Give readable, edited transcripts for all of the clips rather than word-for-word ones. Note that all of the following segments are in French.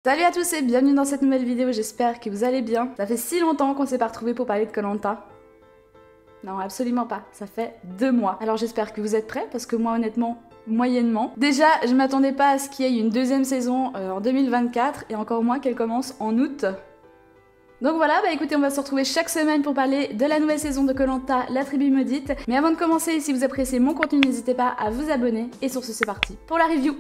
Salut à tous et bienvenue dans cette nouvelle vidéo, j'espère que vous allez bien. Ça fait si longtemps qu'on s'est pas retrouvés pour parler de koh Lanta. Non, absolument pas, ça fait 2 mois. Alors j'espère que vous êtes prêts, parce que moi honnêtement, moyennement. Déjà, je m'attendais pas à ce qu'il y ait une deuxième saison en 2024, et encore moins qu'elle commence en août. Donc voilà, bah écoutez, on va se retrouver chaque semaine pour parler de la nouvelle saison de koh Lanta, la tribu maudite. Mais avant de commencer, si vous appréciez mon contenu, n'hésitez pas à vous abonner. Et sur ce, c'est parti pour la review.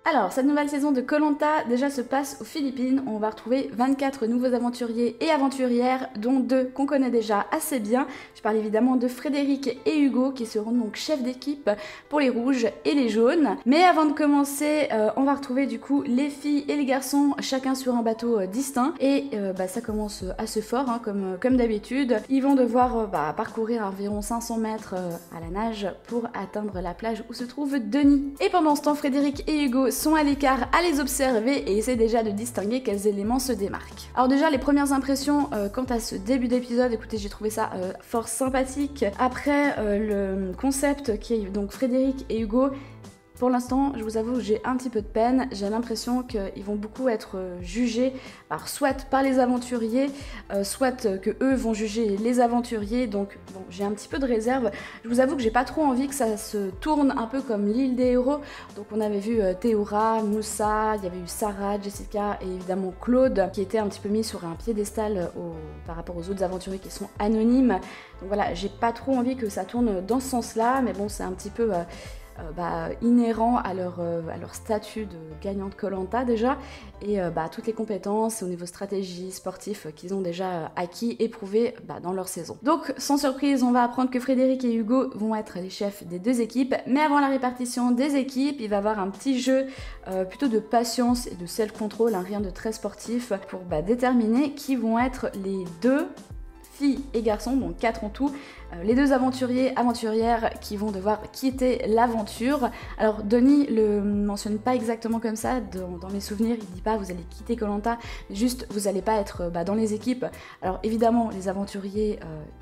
Alors, cette nouvelle saison de koh Lanta déjà se passe aux Philippines. On va retrouver 24 nouveaux aventuriers et aventurières, dont 2 qu'on connaît déjà assez bien. Je parle évidemment de Frédéric et Hugo, qui seront donc chefs d'équipe pour les rouges et les jaunes. Mais avant de commencer, on va retrouver du coup les filles et les garçons, chacun sur un bateau distinct. Et ça commence assez fort, hein, comme d'habitude. Ils vont devoir parcourir environ 500 mètres à la nage pour atteindre la plage où se trouve Denis. Et pendant ce temps, Frédéric et Hugo sont à l'écart à les observer et essaient déjà de distinguer quels éléments se démarquent. Alors déjà, les premières impressions quant à ce début d'épisode, écoutez, j'ai trouvé ça fort sympathique. Après le concept qui est donc Frédéric et Hugo, pour l'instant, je vous avoue, j'ai un petit peu de peine. J'ai l'impression qu'ils vont beaucoup être jugés soit par les aventuriers, soit que eux vont juger les aventuriers. Donc bon, j'ai un petit peu de réserve. Je vous avoue que j'ai pas trop envie que ça se tourne un peu comme l'île des héros. Donc on avait vu Théora, Moussa, il y avait eu Sarah, Jessica et évidemment Claude qui était un petit peu mis sur un piédestal par rapport aux autres aventuriers qui sont anonymes. Donc voilà, j'ai pas trop envie que ça tourne dans ce sens-là, mais bon, c'est un petit peu inhérent à leur statut de gagnant de koh Lanta déjà, et toutes les compétences au niveau stratégie, sportif qu'ils ont déjà acquis, éprouvés dans leur saison. Donc sans surprise, on va apprendre que Frédéric et Hugo vont être les chefs des 2 équipes, mais avant la répartition des équipes, il va y avoir un petit jeu plutôt de patience et de self-control, hein, rien de très sportif, pour déterminer qui vont être les 2 filles et garçons, donc 4 en tout, les 2 aventuriers, aventurières qui vont devoir quitter l'aventure. Alors Denis le mentionne pas exactement comme ça, dans mes souvenirs, il dit pas vous allez quitter koh Lanta, juste vous allez pas être dans les équipes. Alors évidemment, les aventuriers,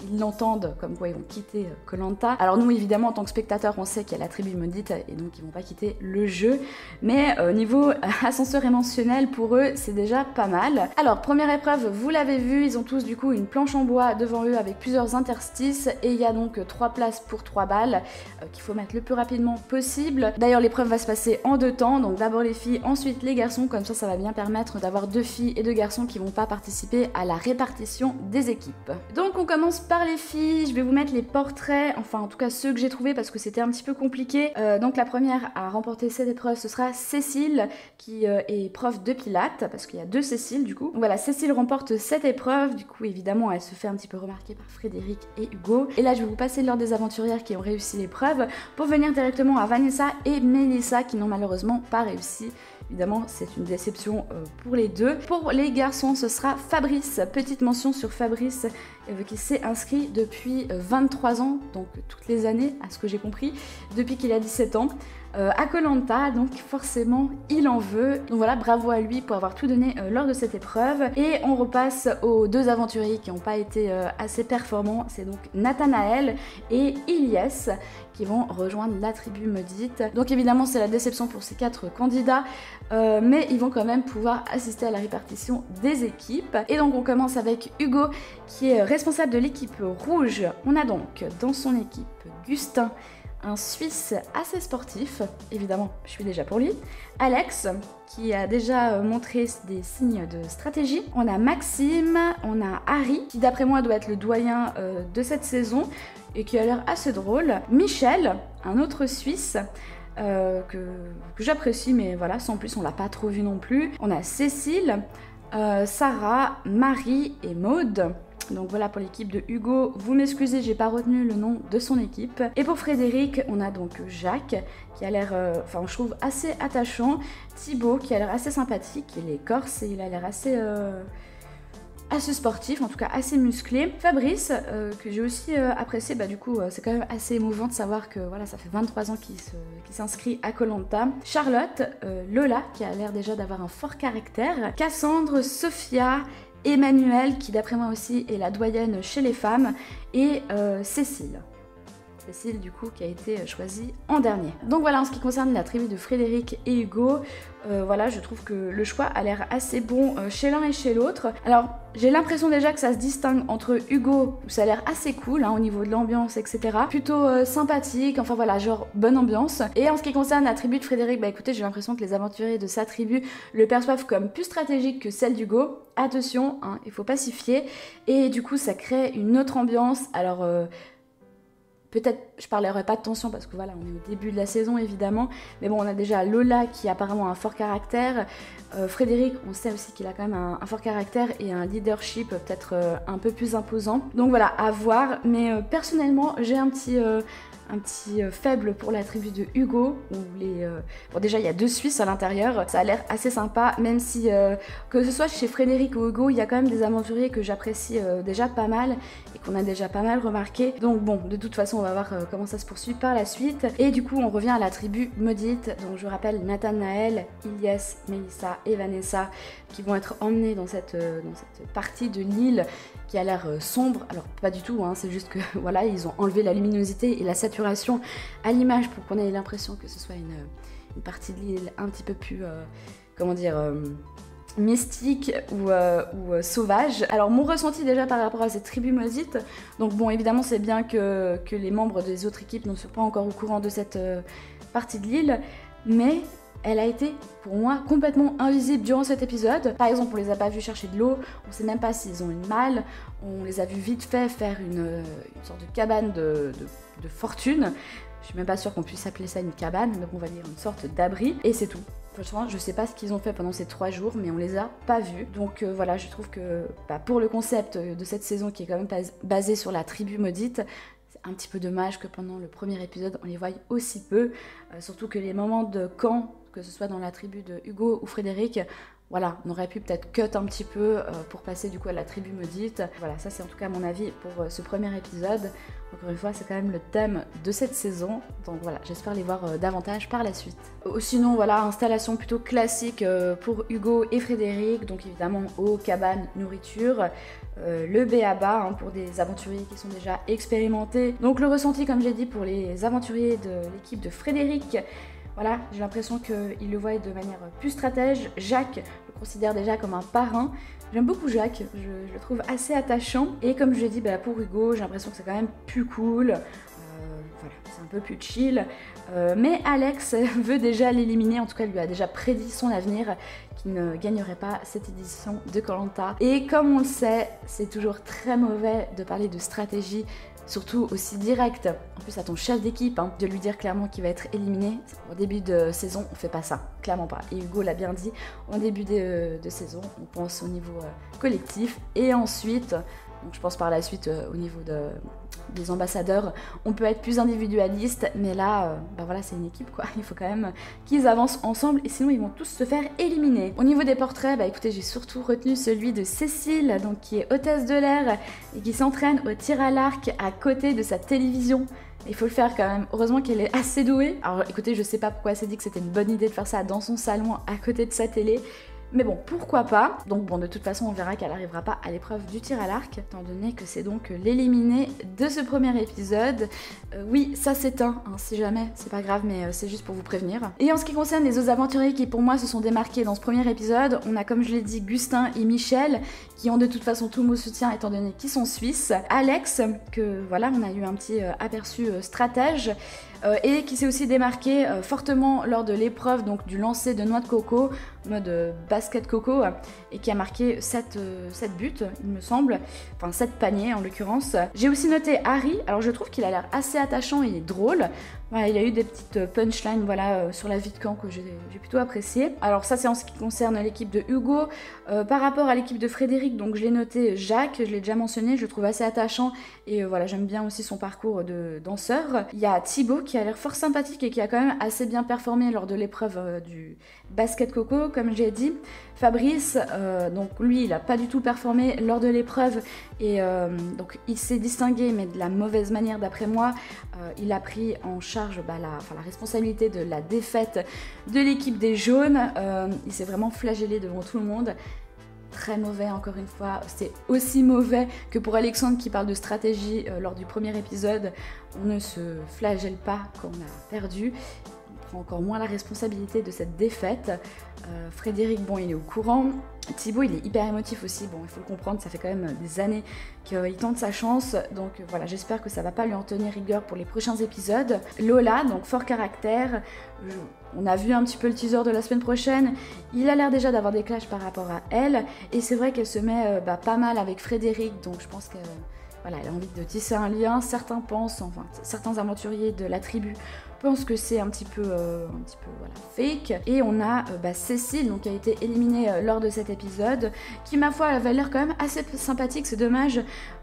ils l'entendent comme quoi ils vont quitter koh Lanta. Alors nous, évidemment, en tant que spectateurs, on sait qu'il y a la tribu maudite, et donc ils vont pas quitter le jeu, mais niveau ascenseur émotionnel, pour eux, c'est déjà pas mal. Alors, première épreuve, vous l'avez vu, ils ont tous du coup une planche en bois devant eux avec plusieurs interstices, et il y a donc 3 places pour 3 balles qu'il faut mettre le plus rapidement possible. D'ailleurs, l'épreuve va se passer en 2 temps, donc d'abord les filles, ensuite les garçons, comme ça va bien permettre d'avoir 2 filles et 2 garçons qui vont pas participer à la répartition des équipes. Donc on commence par les filles, je vais vous mettre les portraits, enfin en tout cas ceux que j'ai trouvés parce que c'était un petit peu compliqué. Donc la première à remporter cette épreuve, ce sera Cécile, qui est prof de pilates, parce qu'il y a 2 Cécile du coup. Donc voilà, Cécile remporte cette épreuve, du coup évidemment elle se fait un petit peu remarquer par Frédéric et Hugo. Et là je vais vous passer l'ordre des aventurières qui ont réussi l'épreuve pour venir directement à Vanessa et Mélissa qui n'ont malheureusement pas réussi. Évidemment, c'est une déception pour les 2. Pour les garçons, ce sera Fabrice. Petite mention sur Fabrice qui s'est inscrit depuis 23 ans, donc toutes les années, à ce que j'ai compris, depuis qu'il a 17 ans. À koh Lanta, donc forcément il en veut. Donc voilà, bravo à lui pour avoir tout donné lors de cette épreuve. Et on repasse aux 2 aventuriers qui n'ont pas été assez performants. C'est donc Nathanaël et Ilyes qui vont rejoindre la tribu maudite. Donc évidemment c'est la déception pour ces 4 candidats, mais ils vont quand même pouvoir assister à la répartition des équipes. Et donc on commence avec Hugo qui est responsable de l'équipe rouge. On a donc dans son équipe Gustin, un Suisse assez sportif, évidemment je suis déjà pour lui, Alex qui a déjà montré des signes de stratégie, on a Maxime, on a Harry qui d'après moi doit être le doyen de cette saison et qui a l'air assez drôle, Michel, un autre Suisse que j'apprécie, mais voilà, sans plus on l'a pas trop vu non plus, on a Cécile, Sarah, Marie et Maude. Donc voilà pour l'équipe de Hugo, vous m'excusez, j'ai pas retenu le nom de son équipe. Et pour Frédéric, on a donc Jacques qui a l'air, je trouve assez attachant, Thibaut qui a l'air assez sympathique, il est corse et il a l'air assez sportif, en tout cas assez musclé. Fabrice, que j'ai aussi apprécié, du coup c'est quand même assez émouvant de savoir que voilà, ça fait 23 ans qu'il s'inscrit à koh Lanta. Charlotte, Lola qui a l'air déjà d'avoir un fort caractère, Cassandre, Sophia, Emmanuel qui d'après moi aussi est la doyenne chez les femmes, et Cécile. Cécile du coup qui a été choisie en dernier. Donc voilà, en ce qui concerne la tribu de Frédéric et Hugo, voilà, je trouve que le choix a l'air assez bon chez l'un et chez l'autre. Alors j'ai l'impression déjà que ça se distingue entre Hugo, où ça a l'air assez cool au niveau de l'ambiance, etc. Plutôt sympathique, enfin voilà, genre bonne ambiance. Et en ce qui concerne la tribu de Frédéric, bah écoutez, j'ai l'impression que les aventuriers de sa tribu le perçoivent comme plus stratégique que celle d'Hugo. Attention, il faut pas s'y fier. Et du coup, ça crée une autre ambiance. Alors peut-être, je parlerai pas de tension parce que voilà, on est au début de la saison évidemment, mais bon, on a déjà Lola qui a apparemment un fort caractère, Frédéric, on sait aussi qu'il a quand même un fort caractère et un leadership peut-être un peu plus imposant. Donc voilà, à voir, mais personnellement, j'ai un petit faible pour la tribu de Hugo, où bon déjà il y a 2 Suisses à l'intérieur, ça a l'air assez sympa, même si que ce soit chez Frédéric ou Hugo, il y a quand même des aventuriers que j'apprécie déjà pas mal et qu'on a déjà pas mal remarqué. Donc bon, de toute façon on va voir comment ça se poursuit par la suite. Et du coup on revient à la tribu maudite, donc je rappelle Nathanaël, Ilyes, Melissa et Vanessa qui vont être emmenés dans cette partie de l'île qui a l'air sombre. Alors pas du tout, c'est juste que voilà, ils ont enlevé la luminosité et la saturation à l'image pour qu'on ait l'impression que ce soit une partie de l'île un petit peu plus, comment dire, mystique ou sauvage. Alors mon ressenti déjà par rapport à cette tribu maudite, donc bon évidemment c'est bien que les membres des autres équipes ne soient pas encore au courant de cette partie de l'île, mais elle a été pour moi complètement invisible durant cet épisode. Par exemple, on les a pas vus chercher de l'eau, on sait même pas s'ils ont une malle, on les a vus vite fait faire une sorte de cabane de fortune. Je suis même pas sûre qu'on puisse appeler ça une cabane, donc on va dire une sorte d'abri, et c'est tout. Franchement, je sais pas ce qu'ils ont fait pendant ces 3 jours, mais on les a pas vus. Donc voilà, je trouve que pour le concept de cette saison qui est quand même basé sur la tribu maudite, c'est un petit peu dommage que pendant le premier épisode, on les voie aussi peu. Surtout que les moments de camp, que ce soit dans la tribu de Hugo ou Frédéric, voilà, on aurait pu peut-être cut un petit peu pour passer du coup à la tribu maudite. Voilà, ça c'est en tout cas mon avis pour ce premier épisode. Encore une fois, c'est quand même le thème de cette saison. Donc voilà, j'espère les voir davantage par la suite. Sinon, voilà, installation plutôt classique pour Hugo et Frédéric. Donc évidemment, eau, cabane, nourriture. Le b.a.-ba pour des aventuriers qui sont déjà expérimentés. Donc le ressenti, comme j'ai dit, pour les aventuriers de l'équipe de Frédéric. Voilà, j'ai l'impression qu'il le voit de manière plus stratège. Jacques le considère déjà comme un parrain. J'aime beaucoup Jacques, je le trouve assez attachant. Et comme je l'ai dit, pour Hugo, j'ai l'impression que c'est quand même plus cool. Voilà, c'est un peu plus chill. Mais Alex veut déjà l'éliminer, en tout cas lui a déjà prédit son avenir, qu'il ne gagnerait pas cette édition de Koh-Lanta. Et comme on le sait, c'est toujours très mauvais de parler de stratégie, surtout aussi direct, en plus à ton chef d'équipe, de lui dire clairement qu'il va être éliminé. Au début de saison, on fait pas ça, clairement pas. Et Hugo l'a bien dit, au début de saison, on pense au niveau collectif. Et ensuite, donc je pense par la suite au niveau des ambassadeurs, on peut être plus individualiste, mais là, voilà, c'est une équipe quoi. Il faut quand même qu'ils avancent ensemble et sinon ils vont tous se faire éliminer. Au niveau des portraits, écoutez, j'ai surtout retenu celui de Cécile, donc qui est hôtesse de l'air et qui s'entraîne au tir à l'arc à côté de sa télévision. Il faut le faire quand même. Heureusement qu'elle est assez douée. Alors écoutez, je sais pas pourquoi elle s'est dit que c'était une bonne idée de faire ça dans son salon à côté de sa télé. Mais bon, pourquoi pas. Donc bon, de toute façon, on verra qu'elle n'arrivera pas à l'épreuve du tir à l'arc, étant donné que c'est donc l'éliminer de ce premier épisode. Oui, ça s'éteint, si jamais, c'est pas grave, mais c'est juste pour vous prévenir. Et en ce qui concerne les autres aventuriers qui, pour moi, se sont démarqués dans ce premier épisode, on a, comme je l'ai dit, Gustin et Michel, qui ont de toute façon tout mon soutien, étant donné qu'ils sont suisses. Alex, que voilà, on a eu un petit aperçu stratège, et qui s'est aussi démarqué fortement lors de l'épreuve donc du lancer de noix de coco, mode basket coco, et qui a marqué 7 buts, il me semble, enfin 7 paniers en l'occurrence. J'ai aussi noté Harry, alors je trouve qu'il a l'air assez attachant et drôle. Voilà, il y a eu des petites punchlines sur la vie de camp que j'ai plutôt apprécié. Alors ça c'est en ce qui concerne l'équipe de Hugo. Par rapport à l'équipe de Frédéric, donc je l'ai noté Jacques, je l'ai déjà mentionné, je le trouve assez attachant et voilà, j'aime bien aussi son parcours de danseur. Il y a Thibaut qui a l'air fort sympathique et qui a quand même assez bien performé lors de l'épreuve du basket coco, comme j'ai dit. Fabrice, donc lui il a pas du tout performé lors de l'épreuve et donc il s'est distingué mais de la mauvaise manière d'après moi. Il a pris en charge la responsabilité de la défaite de l'équipe des jaunes. Il s'est vraiment flagellé devant tout le monde. très mauvais encore une fois. C'est aussi mauvais que pour Alexandre qui parle de stratégie lors du premier épisode. On ne se flagelle pas quand on a perdu. On prend encore moins la responsabilité de cette défaite. Frédéric, bon, il est au courant. Thibaut, il est hyper émotif aussi. Bon, il faut le comprendre, ça fait quand même des années qu'il tente sa chance. Donc voilà, j'espère que ça va pas lui en tenir rigueur pour les prochains épisodes. Lola, donc fort caractère. On a vu un petit peu le teaser de la semaine prochaine. Il a l'air déjà d'avoir des clashs par rapport à elle. Et c'est vrai qu'elle se met pas mal avec Frédéric. Donc je pense que... Voilà, elle a envie de tisser un lien. Certains pensent, enfin, certains aventuriers de la tribu pensent que c'est un petit peu voilà, fake. Et on a Cécile, donc, qui a été éliminée lors de cet épisode, qui, ma foi, avait l'air quand même assez sympathique. C'est dommage.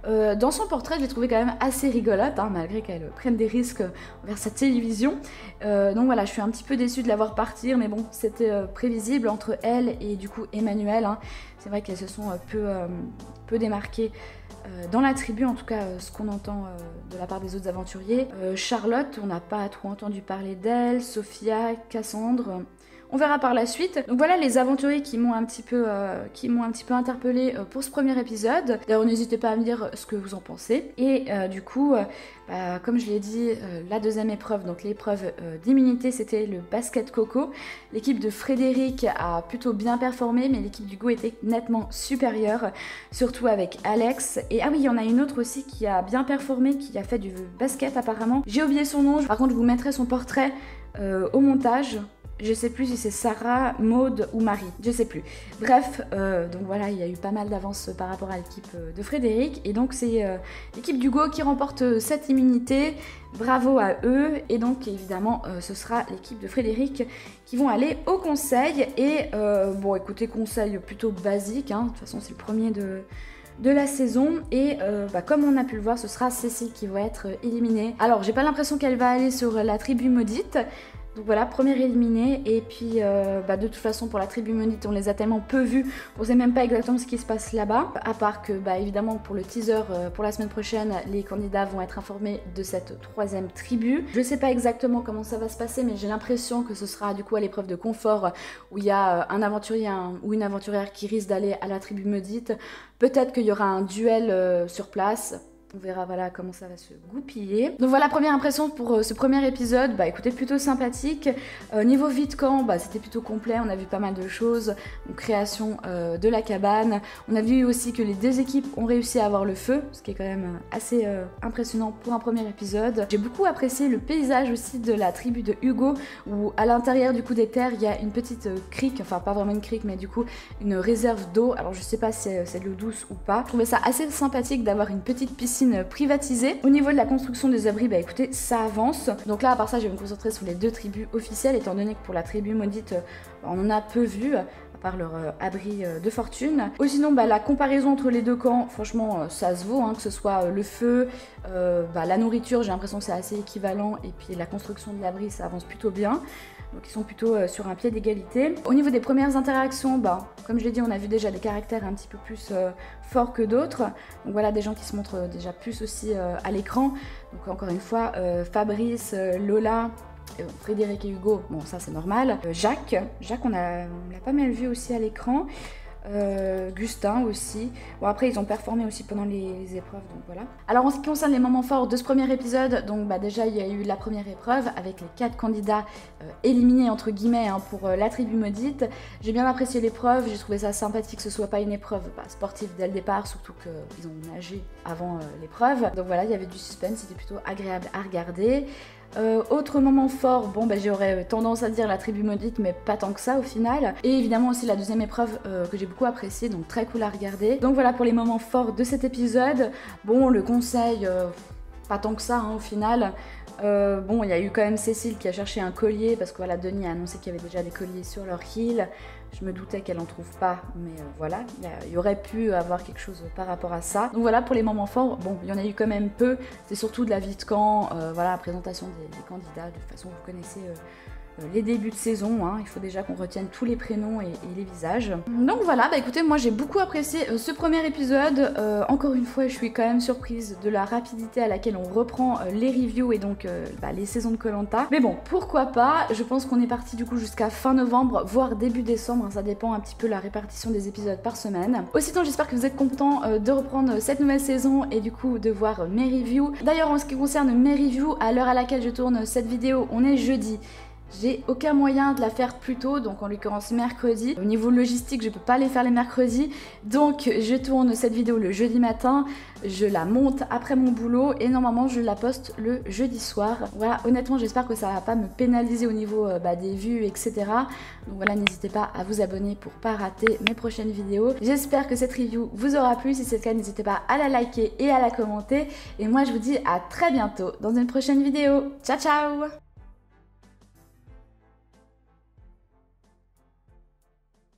Dans son portrait, je l'ai trouvée quand même assez rigolote, hein, malgré qu'elle prenne des risques envers sa télévision. Donc voilà, je suis un petit peu déçue de la voir partir, mais bon, c'était prévisible entre elle et du coup Emmanuel. Hein. C'est vrai qu'elles se sont peu démarquées. Dans la tribu, en tout cas, ce qu'on entend de la part des autres aventuriers. Charlotte, on n'a pas trop entendu parler d'elle. Sophia, Cassandre, on verra par la suite. Donc voilà les aventuriers qui m'ont un petit peu interpellée pour ce premier épisode. D'ailleurs, n'hésitez pas à me dire ce que vous en pensez. Et du coup, comme je l'ai dit, la deuxième épreuve, donc l'épreuve d'immunité, c'était le basket coco. L'équipe de Frédéric a plutôt bien performé, mais l'équipe d'Hugo était nettement supérieure, surtout avec Alex. Et ah oui, il y en a une autre aussi qui a bien performé, qui a fait du basket apparemment. J'ai oublié son nom, par contre je vous mettrai son portrait au montage. Je sais plus si c'est Sarah, Maude ou Marie, je sais plus. Bref, donc voilà, il y a eu pas mal d'avance par rapport à l'équipe de Frédéric. Et donc c'est l'équipe d'Hugo qui remporte cette immunité. Bravo à eux. Et donc évidemment, ce sera l'équipe de Frédéric qui vont aller au conseil. Et bon, écoutez, conseil plutôt basique, hein. De toute façon c'est le premier de la saison. Et comme on a pu le voir, ce sera Cécile qui va être éliminée. Alors j'ai pas l'impression qu'elle va aller sur la tribu maudite. Donc voilà, première éliminée. Et puis de toute façon pour la tribu maudite, on les a tellement peu vus, on sait même pas exactement ce qui se passe là-bas. À part que évidemment pour le teaser pour la semaine prochaine, les candidats vont être informés de cette troisième tribu. Je sais pas exactement comment ça va se passer, mais j'ai l'impression que ce sera du coup à l'épreuve de confort où il y a un aventurier ou une aventurière qui risque d'aller à la tribu maudite. Peut-être qu'il y aura un duel sur place. On verra voilà comment ça va se goupiller. Donc voilà, première impression pour ce premier épisode. Écoutez, plutôt sympathique. Niveau vide camp, c'était plutôt complet. On a vu pas mal de choses. Donc, création de la cabane. On a vu aussi que les deux équipes ont réussi à avoir le feu, ce qui est quand même assez impressionnant pour un premier épisode. J'ai beaucoup apprécié le paysage aussi de la tribu de Hugo, où à l'intérieur du coup des terres, il y a une petite crique, enfin pas vraiment une crique, mais du coup une réserve d'eau. Alors je sais pas si c'est de l'eau douce ou pas. Je trouvais ça assez sympathique d'avoir une petite piscine privatisée. Au niveau de la construction des abris, écoutez, ça avance. Donc là, à part ça, je vais me concentrer sur les deux tribus officielles, étant donné que pour la tribu maudite, on en a peu vu, à part leur abri de fortune. Ou sinon, la comparaison entre les deux camps, franchement, ça se vaut, hein, que ce soit le feu, la nourriture, j'ai l'impression que c'est assez équivalent, et puis la construction de l'abri, ça avance plutôt bien. Donc ils sont plutôt sur un pied d'égalité. Au niveau des premières interactions, comme je l'ai dit, on a vu déjà des caractères un petit peu plus forts que d'autres. Donc voilà, des gens qui se montrent déjà plus aussi à l'écran. Donc encore une fois, Fabrice, Lola, Frédéric et Hugo, bon ça c'est normal. Jacques, on l'a pas mal vu aussi à l'écran. Gustin aussi. Bon après ils ont performé aussi pendant les épreuves, donc voilà. Alors en ce qui concerne les moments forts de ce premier épisode, donc déjà il y a eu la première épreuve avec les 4 candidats éliminés entre guillemets pour la tribu maudite. J'ai bien apprécié l'épreuve, j'ai trouvé ça sympathique que ce soit pas une épreuve sportive dès le départ, surtout qu'ils ont nagé avant l'épreuve. Donc voilà, il y avait du suspense, c'était plutôt agréable à regarder. Autre moment fort, j'aurais tendance à dire la tribu maudite, mais pas tant que ça au final. Et évidemment aussi la deuxième épreuve que j'ai beaucoup appréciée, donc très cool à regarder. Donc voilà pour les moments forts de cet épisode. Bon, le conseil, pas tant que ça au final. Il y a eu quand même Cécile qui a cherché un collier, parce que voilà, Denis a annoncé qu'il y avait déjà des colliers sur leur île. Je me doutais qu'elle en trouve pas, mais voilà, il y aurait pu avoir quelque chose par rapport à ça. Donc voilà pour les moments forts, il y en a eu quand même peu, c'est surtout de la vie de camp, la présentation des candidats, de toute façon vous connaissez les débuts de saison, hein. Il faut déjà qu'on retienne tous les prénoms et les visages. Donc voilà, bah écoutez, moi j'ai beaucoup apprécié ce premier épisode. Encore une fois, je suis quand même surprise de la rapidité à laquelle on reprend les reviews et donc les saisons de Koh-Lanta. Mais bon, pourquoi pas, je pense qu'on est parti du coup jusqu'à fin novembre, voire début décembre, hein. Ça dépend un petit peu la répartition des épisodes par semaine. Aussitôt, j'espère que vous êtes contents de reprendre cette nouvelle saison et du coup de voir mes reviews. D'ailleurs, en ce qui concerne mes reviews, à l'heure à laquelle je tourne cette vidéo, on est jeudi. J'ai aucun moyen de la faire plus tôt, donc en l'occurrence mercredi. Au niveau logistique, je peux pas les faire les mercredis, donc je tourne cette vidéo le jeudi matin, je la monte après mon boulot et normalement je la poste le jeudi soir. Voilà, honnêtement j'espère que ça va pas me pénaliser au niveau des vues, etc. Donc voilà, n'hésitez pas à vous abonner pour pas rater mes prochaines vidéos. J'espère que cette review vous aura plu, si c'est le cas n'hésitez pas à la liker et à la commenter. Et moi je vous dis à très bientôt dans une prochaine vidéo. Ciao ciao!